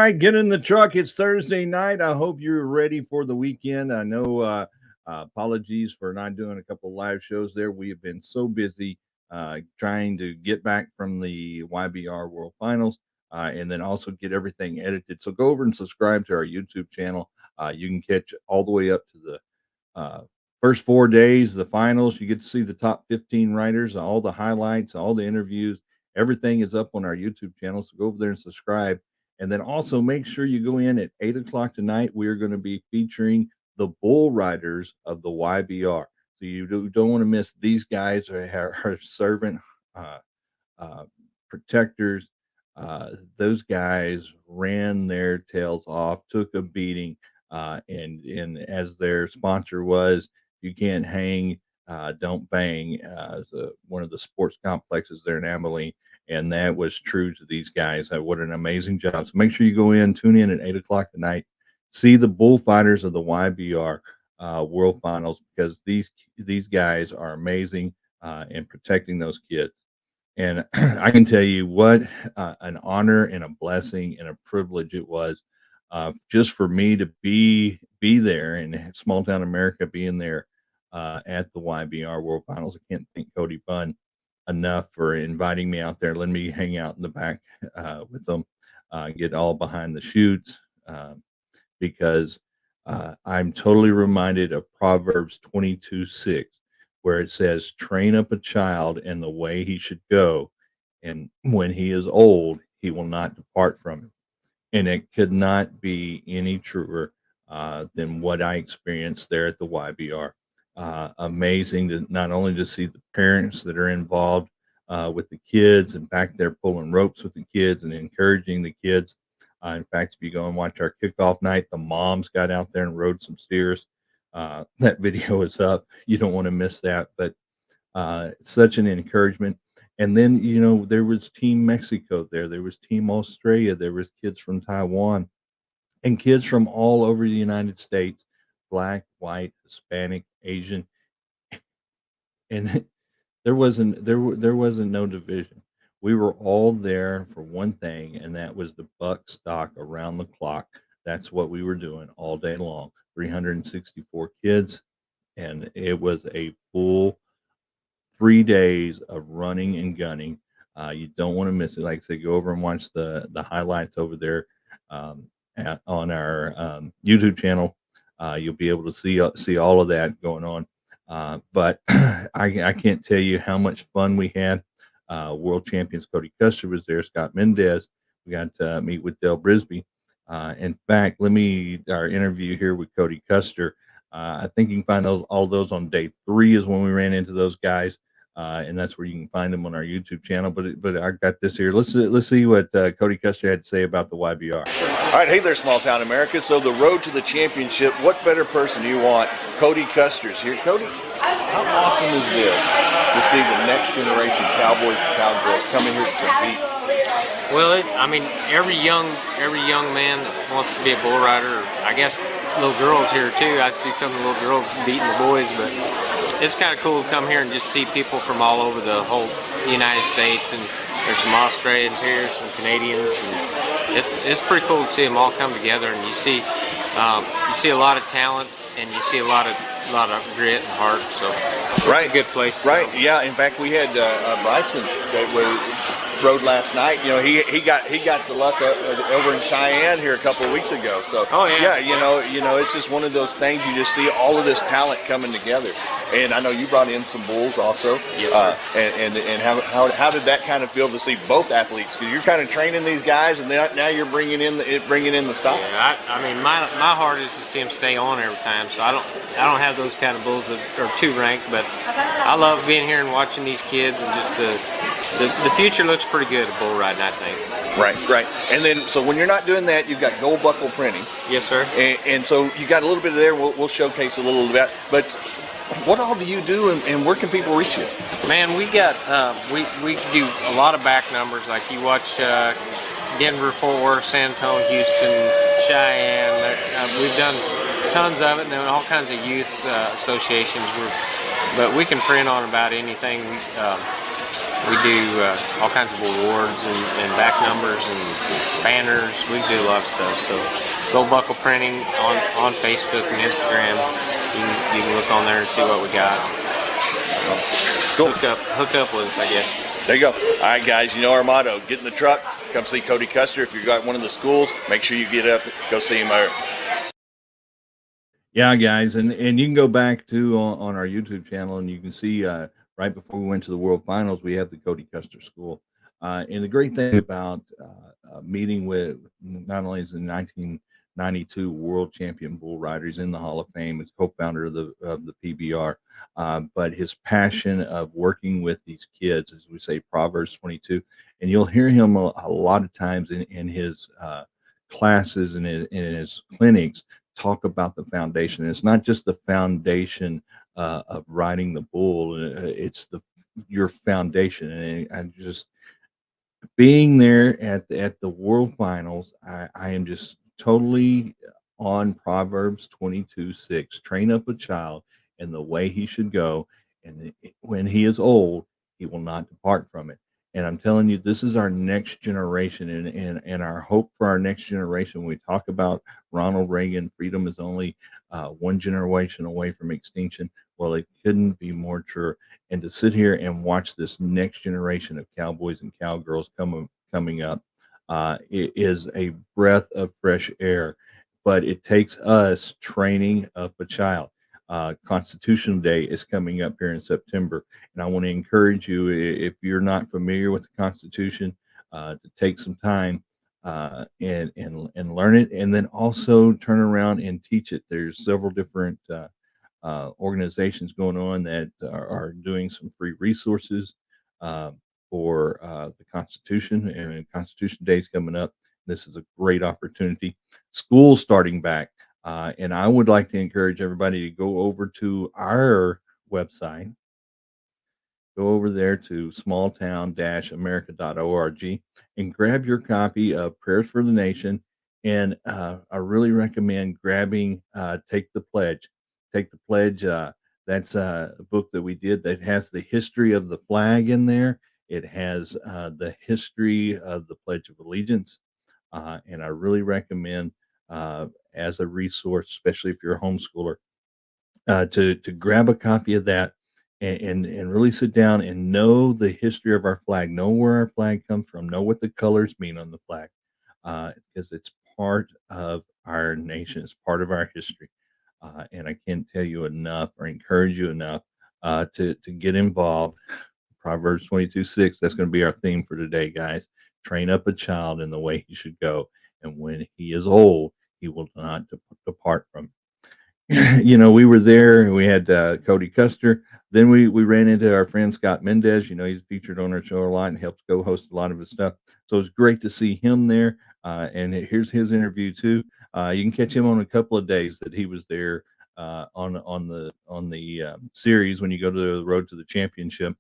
right, get in the truck. It's Thursday night. I hope you're ready for the weekend. I know apologies for not doing a couple live shows there. We have been so busy trying to get back from the YBR World Finals and then also get everything edited. So go over and subscribe to our YouTube channel. You can catch all the way up to the first 4 days, the finals. You get to see the top 15 riders, all the highlights, all the interviews. Everything is up on our YouTube channel. So go over there and subscribe. And then also make sure you go in at 8 o'clock tonight. We are going to be featuring the bull riders of the YBR. So you don't want to miss these guys. Our servant protectors. Those guys ran their tails off, took a beating, and as their sponsor was, you can't hang, don't bang, one of the sports complexes there in Abilene. And that was true to these guys. What an amazing job. So make sure you go in, tune in at 8 o'clock tonight, see the bullfighters of the YBR World Finals, because these guys are amazing in protecting those kids. And I can tell you what an honor and a blessing and a privilege it was just for me to be there in small town America, being there at the YBR World Finals. I can't thank Cody Bunn enough for inviting me out there, letting me hang out in the back with them, get all behind the chutes, because I'm totally reminded of Proverbs 22:6, where it says, train up a child in the way he should go, and when he is old, he will not depart from it. And it could not be any truer than what I experienced there at the YBR. Amazing to not only to see the parents that are involved with the kids and back there pulling ropes with the kids and encouraging the kids. In fact, if you go and watch our kickoff night, the moms got out there and rode some steers. That video is up. You don't want to miss that, but such an encouragement. And then, you know, there was Team Mexico there was Team Australia, there was kids from Taiwan, and kids from all over the United States, Black, white, Hispanic, Asian, and there wasn't no division. We were all there for one thing, and that was the buck stock around the clock. That's what we were doing all day long. 364 kids, and it was a full 3 days of running and gunning. You don't want to miss it. Like I said, go over and watch the highlights over there on our YouTube channel. You'll be able to see all of that going on. But I can't tell you how much fun we had. World champions Cody Custer was there. Scott Mendes. We got to meet with Brisby. In fact, our interview here with Cody Custer. I think you can find all those on day 3 is when we ran into those guys. And that's where you can find them on our YouTube channel. But I got this here. Let's see what Cody Custer had to say about the YBR. All right, hey there, small town America. So the road to the championship. What better person do you want? Cody Custer's here. Cody, how awesome is this to see the next generation cowboys and cowgirls coming here to compete? Well, every young man that wants to be a bull rider. I guess little girls here too. I see some of the little girls beating the boys, but it's kind of cool to come here and just see people from all over the whole United States, and there's some Australians here, some Canadians, and it's pretty cool to see them all come together. And you see a lot of talent, and you see a lot of grit and heart. So it's a good place. Right? Yeah. In fact, we had Bryson that rode last night. You know, he got the luck over in Cheyenne here a couple of weeks ago. So yeah, you know, it's just one of those things. You just see all of this talent coming together. And I know you brought in some bulls also. Yes, sir. And how did that kind of feel to see both athletes? Because you're kind of training these guys, and now you're bringing in the stock. Yeah, my heart is to see them stay on every time. So I don't have those kind of bulls that are too ranked, but I love being here and watching these kids, and just the future looks pretty good at bull riding, I think. Right. And then, so when you're not doing that, you've got gold buckle printing. Yes, sir. And so you got a little bit of there. We'll showcase a little bit. But what all do you do, and where can people reach you? Man, we got we do a lot of back numbers. Like you watch Denver, Fort Worth, San Antonio, Houston, Cheyenne. We've done tons of it, and then all kinds of youth associations. But we can print on about anything. We do all kinds of awards and back numbers and banners. We do a lot of stuff. So Gold Buckle Printing on Facebook and Instagram. You can look on there and see what we got. Cool. Hook up with us, I guess. There you go. All right, guys, you know our motto. Get in the truck, come see Cody Custer. If you're at one of the schools, make sure you get up, go see him there. Yeah, guys, and you can go back to on our YouTube channel, and you can see right before we went to the World Finals, we had the Cody Custer School. And the great thing about meeting with not only is the 1992 World Champion Bull Rider, he's in the Hall of Fame, he's co-founder of the PBR, but his passion of working with these kids, as we say, Proverbs 22, and you'll hear him a lot of times in his classes and in his clinics talk about the foundation. It's not just the foundation of riding the bull; it's your foundation. And I just being there at the World Finals, I am just totally on Proverbs 22:6. Train up a child in the way he should go, and when he is old, he will not depart from it. And I'm telling you, this is our next generation, and our hope for our next generation. When we talk about Ronald Reagan, freedom is only one generation away from extinction. Well, it couldn't be more true. And to sit here and watch this next generation of cowboys and cowgirls coming up, it is a breath of fresh air. But it takes us training up a child. Constitution Day is coming up here in September, and I want to encourage you, if you're not familiar with the Constitution, to take some time and learn it, and then also turn around and teach it. There's several different organizations going on that are doing some free resources for the Constitution, and Constitution Day is coming up. This is a great opportunity. School starting back. And I would like to encourage everybody to go over to our website, go over there to smalltown-america.org and grab your copy of Prayers for the Nation. And I really recommend grabbing Take the Pledge. Take the Pledge. That's a book that we did that has the history of the flag in there. It has the history of the Pledge of Allegiance. And I really recommend as a resource, especially if you're a homeschooler, to grab a copy of that and really sit down and know the history of our flag, know where our flag comes from, know what the colors mean on the flag, because it's part of our nation, it's part of our history. And I can't tell you enough or encourage you enough to get involved. Proverbs 22:6, that's going to be our theme for today, guys. Train up a child in the way he should go, and when he is old, he will not depart from it. You know, we were there and we had Cody Custer. Then we ran into our friend Scott Mendes. You know, he's featured on our show a lot and helps co-host a lot of his stuff. So it was great to see him there. And here's his interview too. You can catch him on a couple of days that he was there on the series when you go to the Road to the Championship.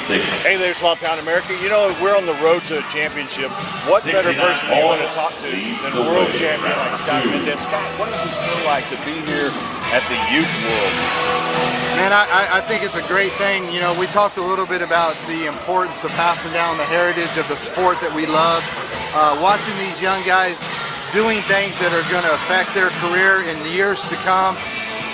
Hey there, Small Town America. You know, we're on the road to a championship. What better person do you want to talk to than a world champion like Scott Mendes? Scott, what does it feel like to be here at the Youth World? Man, I think it's a great thing. You know, we talked a little bit about the importance of passing down the heritage of the sport that we love. Watching these young guys doing things that are going to affect their career in the years to come,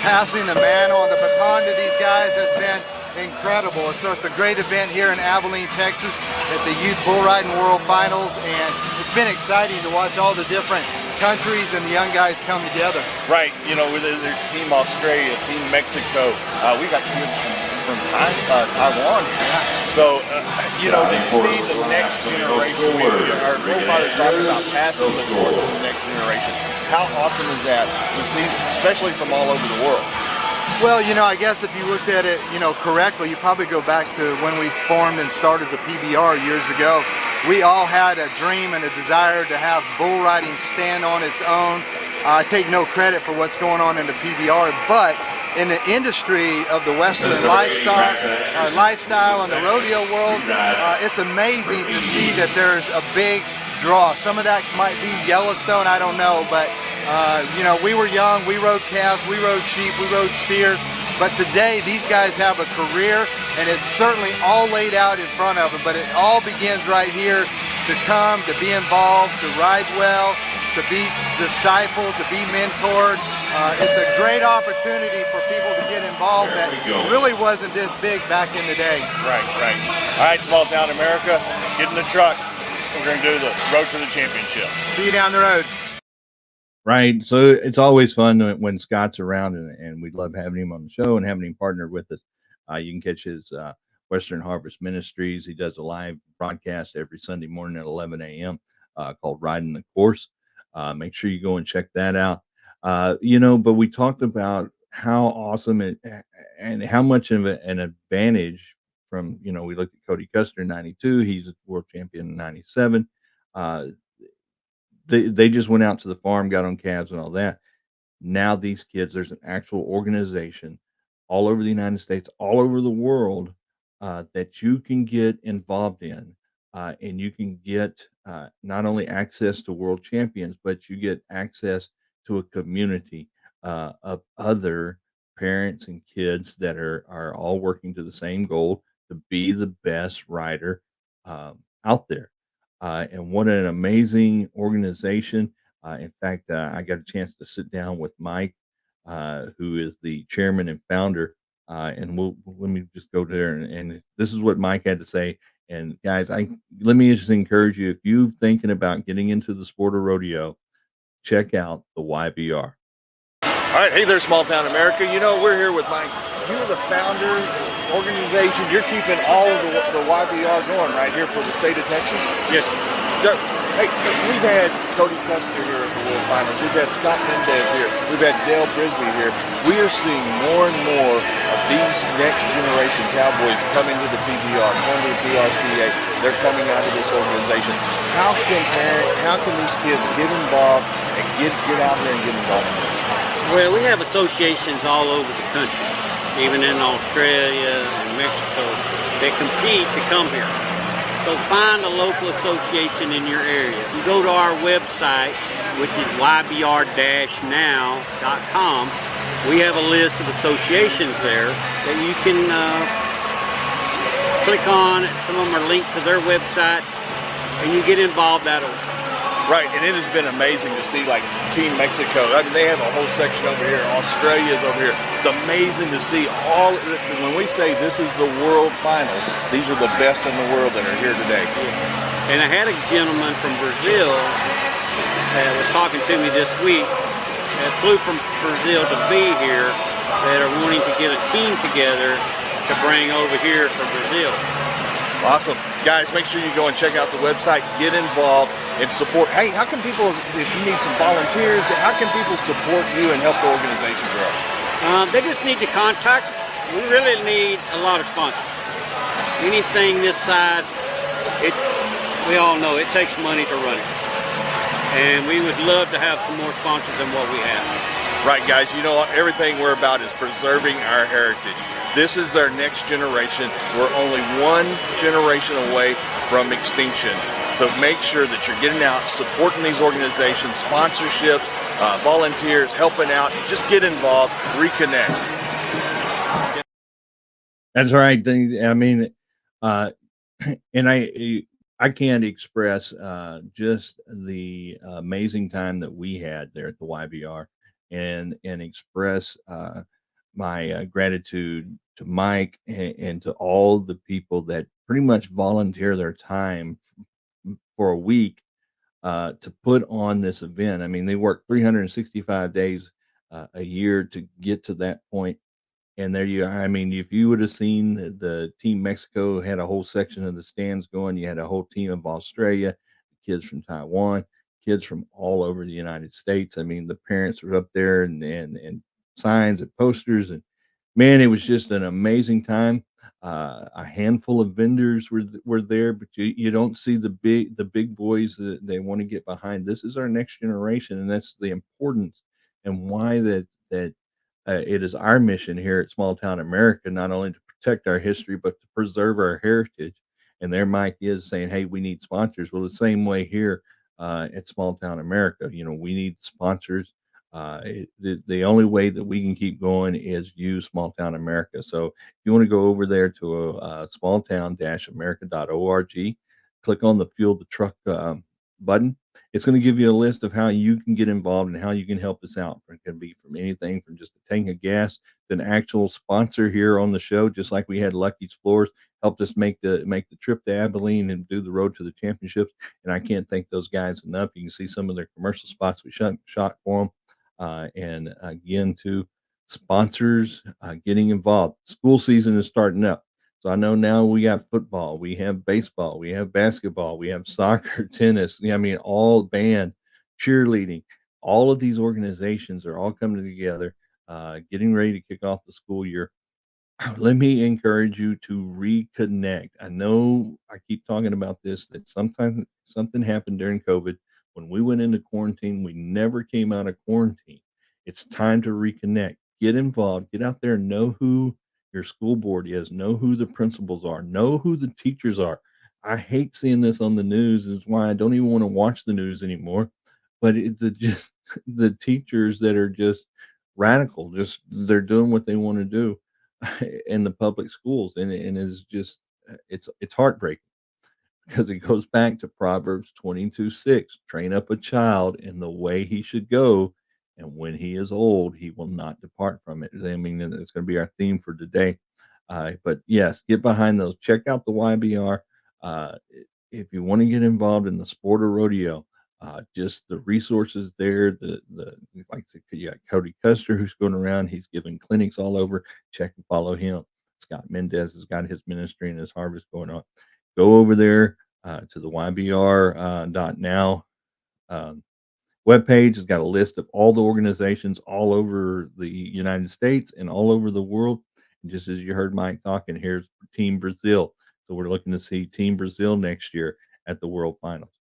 passing the mantle and the baton to these guys has been incredible. So it's a great event here in Abilene, Texas at the Youth Bull Riding World Finals, and it's been exciting to watch all the different countries and the young guys come together. Right, you know, there's Team Australia, Team Mexico. We got kids from Taiwan. So, you know, to see the next generation, our bullfighters talking about passing the torch to the next generation. How awesome is that to see, especially from all over the world? Well, you know, I guess if you looked at it, you know, correctly, you probably go back to when we formed and started the PBR years ago. We all had a dream and a desire to have bull riding stand on its own. I take no credit for what's going on in the PBR, but in the industry of the Western lifestyle and the rodeo world, it's amazing to see that there's a big draw. Some of that might be Yellowstone, I don't know, but You know, we were young, we rode calves, we rode sheep, we rode steers, but today these guys have a career, and it's certainly all laid out in front of them, but it all begins right here to come, to be involved, to ride well, to be discipled, to be mentored. It's a great opportunity for people to get involved that really wasn't this big back in the day. Right, right. All right, small town America, get in the truck. We're going to do the road to the championship. See you down the road. Right. So it's always fun when Scott's around, and we love having him on the show and having him partnered with us. You can catch his Western Harvest Ministries. He does a live broadcast every Sunday morning at 11 a.m. Called Riding the Course. Make sure you go and check that out. You know, but we talked about how awesome it and how much of an advantage from, you know, we looked at Cody Custer in 92. He's a world champion in 97. They just went out to the farm, got on calves and all that. Now these kids, there's an actual organization all over the United States, all over the world, that you can get involved in, and you can get not only access to world champions, but you get access to a community of other parents and kids that are all working to the same goal to be the best rider out there. And what an amazing organization. In fact, I got a chance to sit down with Mike, who is the chairman and founder. And let me just go there. And this is what Mike had to say. And guys, let me just encourage you, if you're thinking about getting into the sport of rodeo, check out the YBR. All right, hey there, small town America. You know, we're here with Mike. You're the founder, organization. You're keeping all of the YBR going right here for the state of Texas. Yes. Hey, we've had Cody Custer here at the World Finals. We've had Scott Mendes here. We've had Dale Brisby here. We are seeing more and more of these next generation cowboys coming to the PBR, coming to the PRCA. They're coming out of this organization. How can parents, how can these kids get involved and get out there and get involved in this? Well, we have associations all over the country, even in Australia and Mexico, that compete to come here. So find a local association in your area. You go to our website, which is ybr-now.com. We have a list of associations there that you can click on. Some of them are linked to their websites, and you get involved that way. Right, and it has been amazing to see, like, Team Mexico. I mean, they have a whole section over here. Australia's over here. It's amazing to see all. When we say this is the World Finals, these are the best in the world that are here today. And I had a gentleman from Brazil that was talking to me this week that flew from Brazil to be here, that are wanting to get a team together to bring over here for Brazil. Awesome. Guys, make sure you go and check out the website, get involved, and support. Hey, how can people, if you need some volunteers, how can people support you and help the organization grow? They just need to contact us. We really need a lot of sponsors. Anything this size, we all know it takes money to run it. And we would love to have some more sponsors than what we have. Right, guys, you know, everything we're about is preserving our heritage. This is our next generation. We're only one generation away from extinction. So make sure that you're getting out, supporting these organizations, sponsorships, volunteers, helping out. Just get involved, reconnect. That's right. I mean, and I can't express just the amazing time that we had there at the YBR, and express my gratitude to Mike and to all the people that pretty much volunteer their time for a week to put on this event. I mean, they work 365 days a year to get to that point. And there you are. I mean, if you would have seen the Team Mexico had a whole section of the stands going, you had a whole team of Australia, kids from Taiwan, kids from all over the United States. I mean, the parents were up there and signs and posters, and man, it was just an amazing time. A handful of vendors were there, but you don't see the big boys that they want to get behind. This is our next generation, and that's the importance and why that it is our mission here at Small Town America, not only to protect our history, but to preserve our heritage. And there Mike is saying, hey, we need sponsors. Well, the same way here at Small Town America, you know, we need sponsors. The only way that we can keep going is use Small Town America. So if you want to go over there to smalltown-america.org, click on the Fuel the Truck button. It's going to give you a list of how you can get involved and how you can help us out. It can be from anything from just a tank of gas to an actual sponsor here on the show, just like we had Lucky's Floors helped us make the trip to Abilene and do the road to the championships. And I can't thank those guys enough. You can see some of their commercial spots we shot for them. And again, to sponsors getting involved. School season is starting up. So I know now we got football, we have baseball, we have basketball, we have soccer, tennis. I mean, all band, cheerleading. All of these organizations are all coming together, getting ready to kick off the school year. Let me encourage you to reconnect. I know I keep talking about this, that sometimes something happened during COVID. When we went into quarantine, we never came out of quarantine. It's time to reconnect. Get involved. Get out there and know who your school board is. Know who the principals are. Know who the teachers are. I hate seeing this on the news. It's why I don't even want to watch the news anymore. But just the teachers that are just radical, just they're doing what they want to do in the public schools, and it's just it's heartbreaking, because it goes back to Proverbs 22:6. Train up a child in the way he should go, and when he is old, he will not depart from it. I mean, it's going to be our theme for today. But yes, get behind those. Check out the YBR. If you want to get involved in the sport of rodeo, just the resources there. Like I said, you got Cody Custer, who's going around. He's giving clinics all over. Check and follow him. Scott Mendes has got his ministry and his harvest going on. Go over there to the YBR.now webpage. It's got a list of all the organizations all over the United States and all over the world. And just as you heard Mike talking, here's Team Brazil. So we're looking to see Team Brazil next year at the World Finals.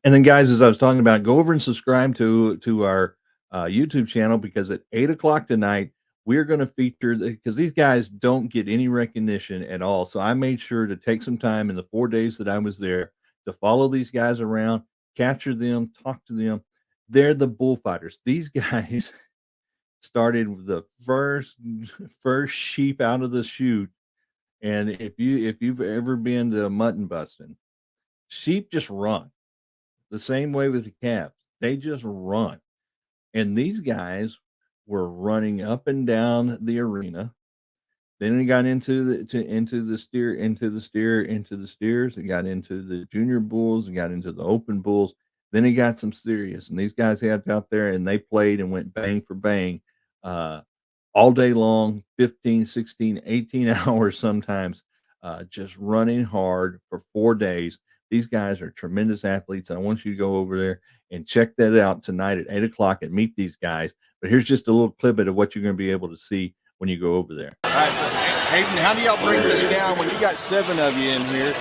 And then, guys, as I was talking about, go over and subscribe to our YouTube channel, because at 8 o'clock tonight, we're going to feature, because these guys don't get any recognition at all. So I made sure to take some time in the 4 days that I was there to follow these guys around, capture them, talk to them. They're the bullfighters. These guys started the first sheep out of the chute. And if you've ever been to mutton busting, sheep just run. The same way with the calves. They just run. And these guys were running up and down the arena. Then it got into the steers. It got into the junior bulls. It got into the open bulls. Then it got some serious. And these guys had out there, and they played and went bang for bang all day long, 15, 16, 18 hours sometimes, just running hard for 4 days. These guys are tremendous athletes. I want you to go over there and check that out tonight at 8 o'clock and meet these guys. But here's just a little clip of what you're going to be able to see when you go over there. All right, so Hayden, how do y'all bring this down when you got 7 of you in here?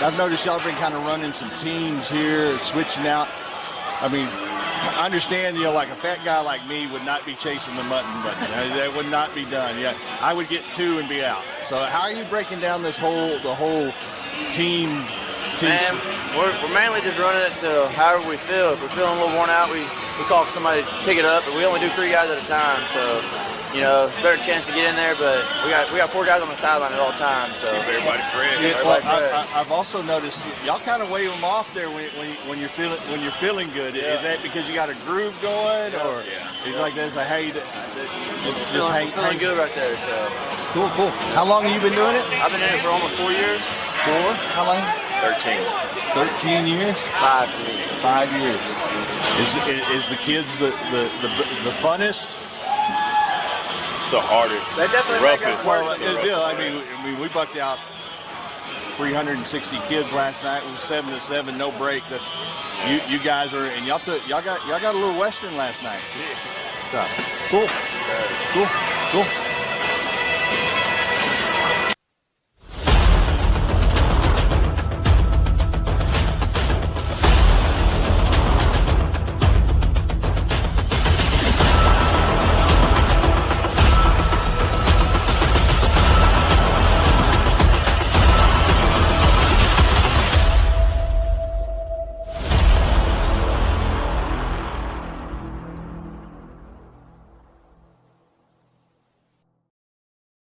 I've noticed y'all been kind of running some teams here, switching out. I mean, I understand, like a fat guy like me would not be chasing the mutton button. That would not be done. Yeah, I would get 2 and be out. So how are you breaking down the whole team? Man, we're mainly just running it to however we feel. If we're feeling a little worn out, we call somebody to pick it up, but we only do 3 guys at a time. So, it's a better chance to get in there, but we got 4 guys on the sideline at all times. So keep everybody fresh. I've also noticed y'all kind of wave them off there when you're feeling good. Yeah. Is that because you got a groove going, or is it like this? Like, hey, feeling good right there. So cool. How long have you been doing it? I've been in it for almost 4 years. 4? How long? 13. 13 years? 5 for me. 5 years. Is the kids the funnest? It's the hardest. They definitely roughest. I mean, we bucked out 360 kids last night. It was 7-7, no break. That's you guys are, and y'all got a little Western last night. So, cool.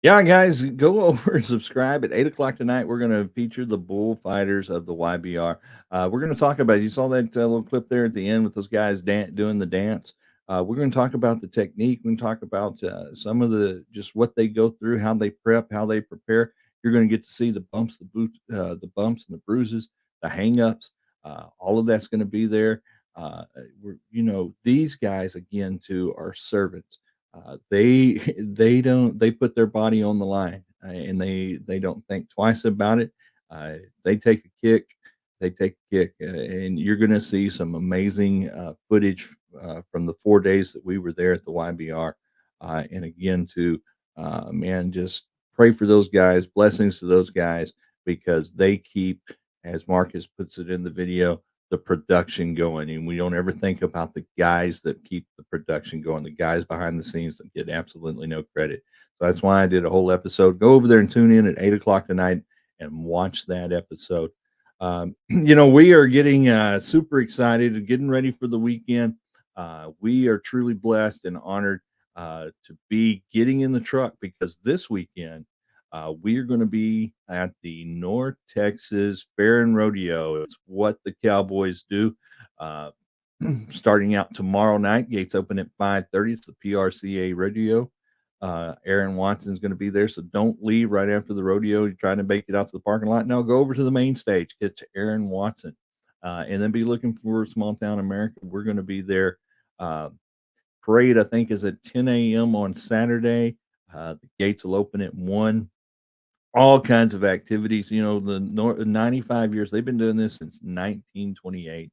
Yeah, guys, go over and subscribe. At 8 o'clock tonight, we're going to feature the bullfighters of the YBR. We're going to talk about, you saw that little clip there at the end with those guys doing the dance. We're going to talk about the technique. We're going to talk about some of just what they go through, how they prep, how they prepare. You're going to get to see the bumps, the bumps and the bruises, the hang-ups. All of that's going to be there. These guys, again, too, are servants. They put their body on the line, and they don't think twice about it. They take a kick, and you're going to see some amazing footage from the 4 days that we were there at the YBR. And again, man, just pray for those guys, blessings to those guys, because they keep, as Marcus puts it in the video, the production going, and we don't ever think about the guys that keep the production going, the guys behind the scenes that get absolutely no credit. So that's why I did a whole episode. Go over there and tune in at 8 o'clock tonight and watch that episode. We are getting super excited and getting ready for the weekend. We are truly blessed and honored to be getting in the truck, because this weekend we are going to be at the North Texas Fair and Rodeo. It's what the Cowboys do. Starting out tomorrow night, gates open at 5:30. It's the PRCA Rodeo. Aaron Watson's going to be there, so don't leave right after the rodeo. You're trying to make it out to the parking lot. Now go over to the main stage, get to Aaron Watson, and then be looking for Small Town America. We're going to be there. Parade, I think, is at 10 a.m. on Saturday. The gates will open at 1. All kinds of activities. The 95 years, they've been doing this since 1928.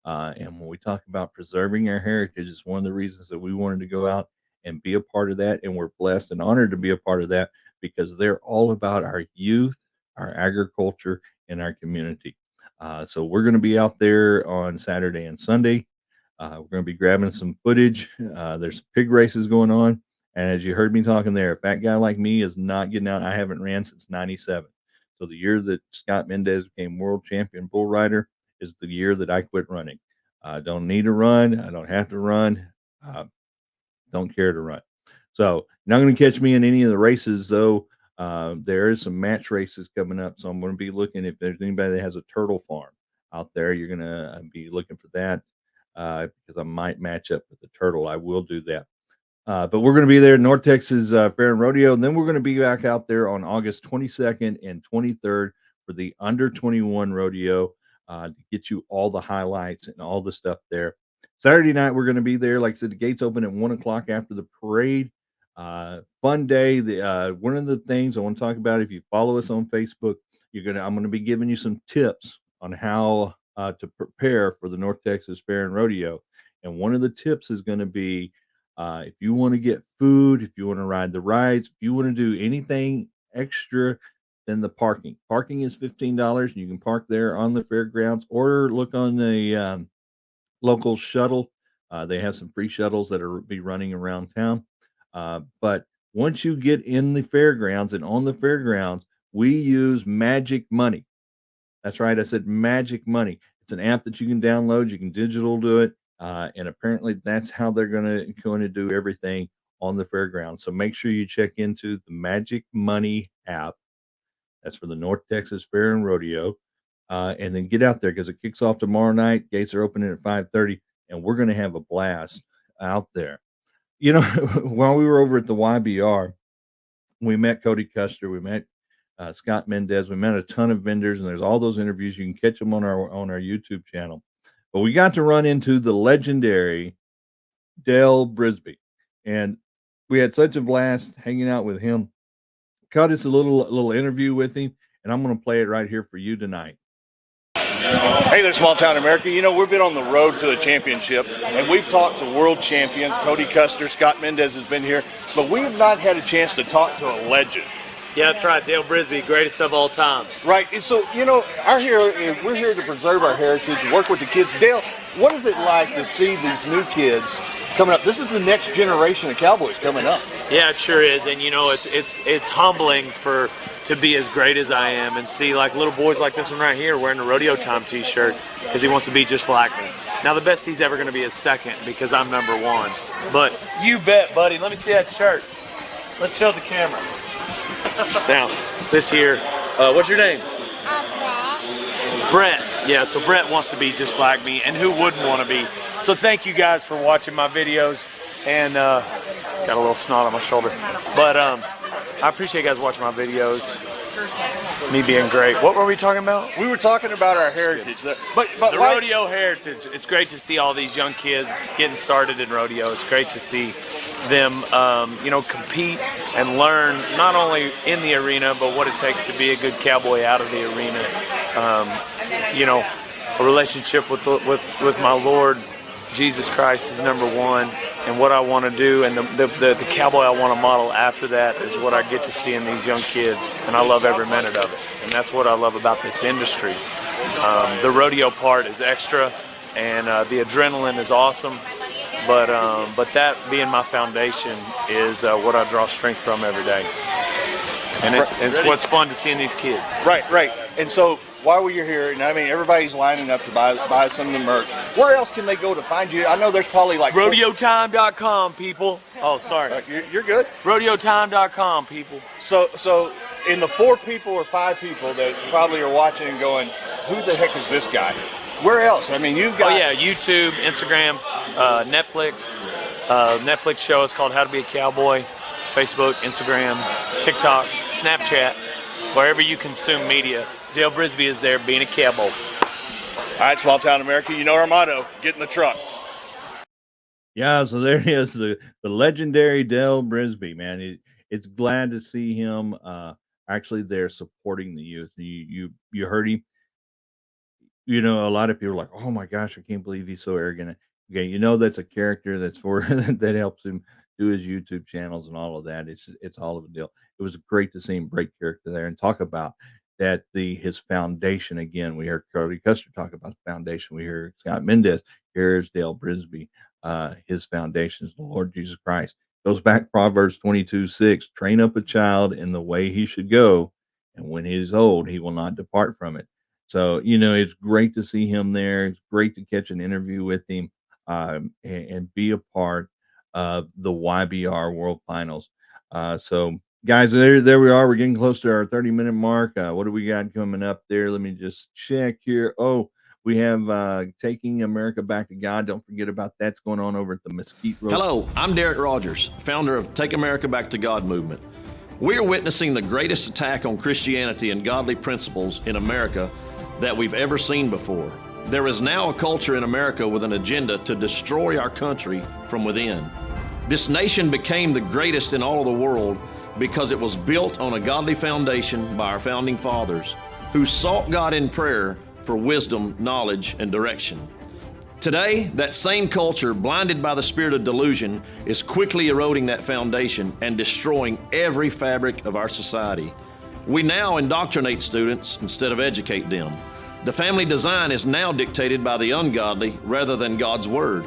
And when we talk about preserving our heritage, it's one of the reasons that we wanted to go out and be a part of that. And we're blessed and honored to be a part of that, because they're all about our youth, our agriculture, and our community. So we're going to be out there on Saturday and Sunday. We're going to be grabbing some footage. There's pig races going on. And as you heard me talking there, a fat guy like me is not getting out. I haven't ran since 97. So the year that Scott Mendes became world champion bull rider is the year that I quit running. I don't need to run. I don't have to run. Don't care to run. So you're not going to catch me in any of the races, though. There is some match races coming up. So I'm going to be looking, if there's anybody that has a turtle farm out there, you're going to be looking for that, because I might match up with the turtle. I will do that. But we're going to be there, North Texas Fair and Rodeo. And then we're going to be back out there on August 22nd and 23rd for the under 21 rodeo, to get you all the highlights and all the stuff there. Saturday night, we're going to be there. Like I said, the gates open at 1 o'clock after the parade. Fun day. One of the things I want to talk about, if you follow us on Facebook, I'm going to be giving you some tips on how to prepare for the North Texas Fair and Rodeo. And one of the tips is going to be, if you want to get food, if you want to ride the rides, if you want to do anything extra than the parking. Parking is $15, and you can park there on the fairgrounds, or look on the local shuttle. They have some free shuttles that are be running around town. But once you get in the fairgrounds and on the fairgrounds, we use Magic Money. That's right. I said Magic Money. It's an app that you can download. You can digital do it. And apparently that's how they're going to do everything on the fairgrounds. So make sure you check into the Magic Money app. That's for the North Texas Fair and Rodeo. And then get out there, because it kicks off tomorrow night. Gates are opening at 5:30, and we're going to have a blast out there. While we were over at the YBR, we met Cody Custer. We met Scott Mendes. We met a ton of vendors, and there's all those interviews. You can catch them on our YouTube channel. But we got to run into the legendary Dale Brisby, and we had such a blast hanging out with him. Cut us a little interview with him, and I'm going to play it right here for you tonight. Hey there, Small Town America. We've been on the road to the championship, and we've talked to world champions. Cody Custer, Scott Mendes has been here, but we have not had a chance to talk to a legend. Yeah, that's right. Dale Brisby, greatest of all time. Right. And so, we're here to preserve our heritage, work with the kids. Dale, what is it like to see these new kids coming up? This is the next generation of Cowboys coming up. Yeah, it sure is. And, it's humbling to be as great as I am and see, like, little boys like this one right here wearing a Rodeo Time T-shirt because he wants to be just like me. Now, the best he's ever going to be is second because I'm number one. But you bet, buddy. Let me see that shirt. Let's show the camera. Now, this here, what's your name? Brett. Yeah, so Brett wants to be just like me, and who wouldn't want to be? So thank you guys for watching my videos, and got a little snot on my shoulder. But I appreciate you guys watching my videos. Me being great. What were we talking about? We were talking about our heritage. But the rodeo heritage. It's great to see all these young kids getting started in rodeo. It's great to see them, compete and learn not only in the arena, but what it takes to be a good cowboy out of the arena. A relationship with my Lord Jesus Christ is number one, and what I want to do, and the cowboy I want to model after that is what I get to see in these young kids, and I love every minute of it, and that's what I love about this industry. The rodeo part is extra, and the adrenaline is awesome, but that being my foundation is what I draw strength from every day, and it's what's fun to see in these kids. Right. And so while you're here, and I mean everybody's lining up to buy some of the merch. Where else can they go to find you? I know there's probably like RodeoTime.com, people. Oh, sorry. You're good. RodeoTime.com, people. So in the 4 people or 5 people that probably are watching and going, who the heck is this guy? Where else? I mean, you've got... Oh, yeah, YouTube, Instagram, Netflix. Netflix show is called How to Be a Cowboy. Facebook, Instagram, TikTok, Snapchat, wherever you consume media. Dale Brisby is there being a cowboy. All right, small town America, you know our motto, get in the truck. Yeah, so there he is, the legendary Dale Brisby, man. It's glad to see him actually there supporting the youth. You heard him. A lot of people are like, oh my gosh, I can't believe he's so arrogant. Okay, that's a character that's for that helps him do his YouTube channels and all of that. It's all of a deal. It was great to see him break character there and talk about that his foundation again. We heard Cody Custer talk about the foundation. We heard Scott Mendes. Here's Dale Brisby. His foundation is the Lord Jesus Christ. Goes back Proverbs 22:6. Train up a child in the way he should go, and when he is old, he will not depart from it. So it's great to see him there. It's great to catch an interview with him and be a part of the YBR World Finals. So guys, there we are. We're getting close to our 30-minute mark. What do we got coming up there? Let me just check here. Oh, we have Taking America Back to God. Don't forget about that's going on over at the Mesquite Road. Hello, I'm Derek Rogers, founder of Take America Back to God movement. We are witnessing the greatest attack on Christianity and godly principles in America that we've ever seen before. There is now a culture in America with an agenda to destroy our country from within. This nation became the greatest in all of the world because it was built on a godly foundation by our founding fathers who sought God in prayer for wisdom, knowledge, and direction. Today, that same culture, blinded by the spirit of delusion, is quickly eroding that foundation and destroying every fabric of our society. We now indoctrinate students instead of educate them. The family design is now dictated by the ungodly rather than God's Word.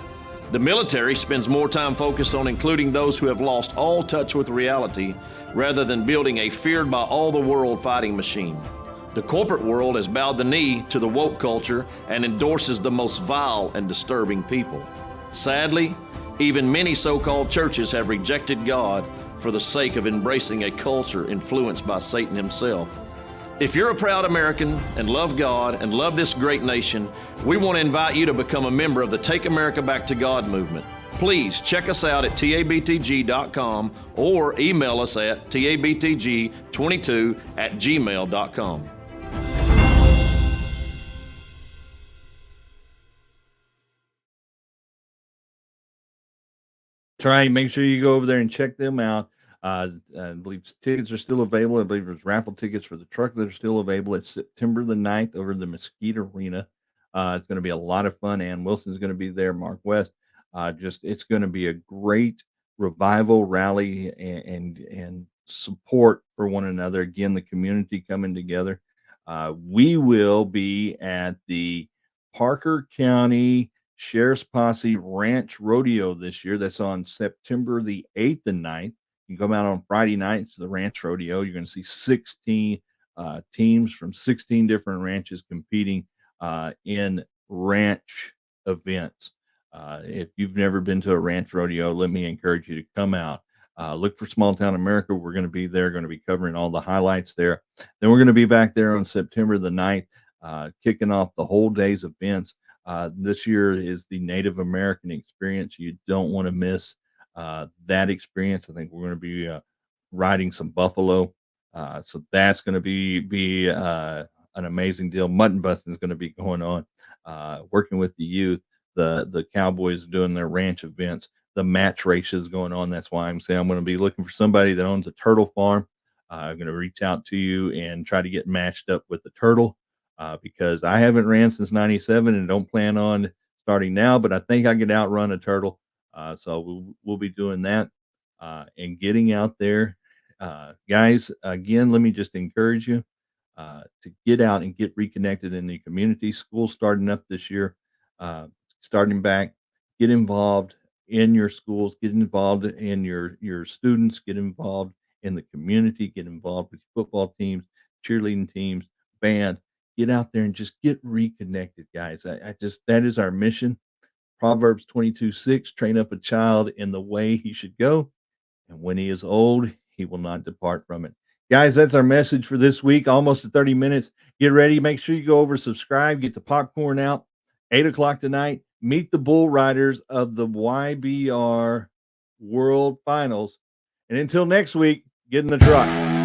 The military spends more time focused on including those who have lost all touch with reality rather than building a feared by all the world fighting machine. The corporate world has bowed the knee to the woke culture and endorses the most vile and disturbing people. Sadly, even many so-called churches have rejected God for the sake of embracing a culture influenced by Satan himself. If you're a proud American and love God and love this great nation, we want to invite you to become a member of the Take America Back to God movement. Please check us out at tabtg.com or email us at tabtg22@gmail.com. Try and make sure you go over there and check them out. I believe tickets are still available. I believe there's raffle tickets for the truck that are still available. It's September the 9th over the Mesquite Arena. It's going to be a lot of fun. Ann Wilson's going to be there. Mark West. It's going to be a great revival rally and support for one another. Again, the community coming together. We will be at the Parker County Sheriff's Posse Ranch Rodeo this year. That's on September the 8th and 9th. You can come out on Friday nights to the Ranch Rodeo. You're going to see 16 teams from 16 different ranches competing in ranch events. If you've never been to a ranch rodeo, let me encourage you to come out. Look for Small Town America. We're going to be there, going to be covering all the highlights there. Then we're going to be back there on September the 9th, kicking off the whole day's events. This year is the Native American experience. You don't want to miss that experience. I think we're going to be riding some buffalo. So that's going to be an amazing deal. Mutton busting is going to be going on, working with the youth. The Cowboys doing their ranch events, the match races going on. That's why I'm saying I'm going to be looking for somebody that owns a turtle farm. I'm going to reach out to you and try to get matched up with the turtle because I haven't ran since '97 and don't plan on starting now, but I think I can outrun a turtle. So we'll be doing that and getting out there. Guys, again, let me just encourage you to get out and get reconnected in the community. School's starting up this year, starting back. Get involved in your schools, get involved in your students, get involved in the community, get involved with football teams, cheerleading teams, band. Get out there and just get reconnected, guys. I just that is our mission. Proverbs 22:6, train up a child in the way he should go, and when he is old, he will not depart from it. Guys, that's our message for this week. Almost at 30 minutes. Get ready. Make sure you go over, subscribe, get the popcorn out. 8 o'clock tonight. Meet the bull riders of the YBR World Finals. And until next week, get in the truck.